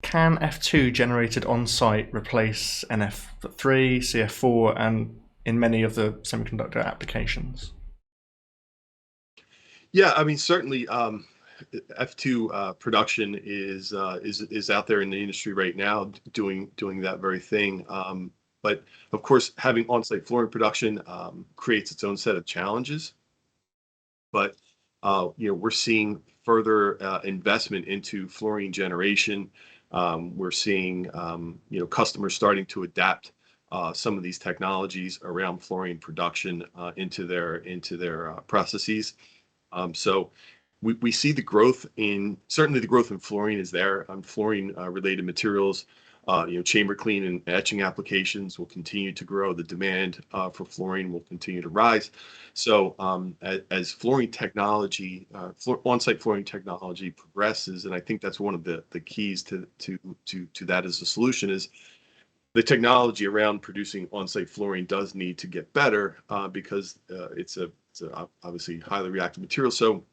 Can F2 generated on site replace NF3, CF4, and in many of the semiconductor applications? Yeah, I mean, certainly, F2 production is out there in the industry right now, doing that very thing. But of course, having on-site fluorine production creates its own set of challenges. But we're seeing further investment into fluorine generation. We're seeing customers starting to adapt some of these technologies around fluorine production into their processes. So we see the growth in certainly the growth in fluorine is there. Fluorine related materials, chamber clean and etching applications will continue to grow. The demand for fluorine will continue to rise. So as fluorine technology, on-site fluorine technology progresses, and I think that's one of the keys to that as a solution is the technology around producing on-site fluorine does need to get better because it's a obviously highly reactive material. So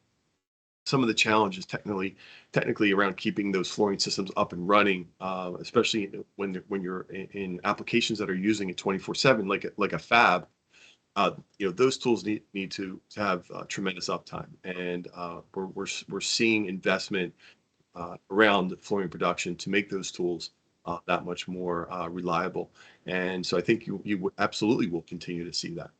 some of the challenges technically around keeping those fluorine systems up and running, especially when you're in applications that are using it 24/7, like a fab. Those tools need to have tremendous uptime, and we're seeing investment around fluorine production to make those tools that much more reliable. And so I think you absolutely will continue to see that.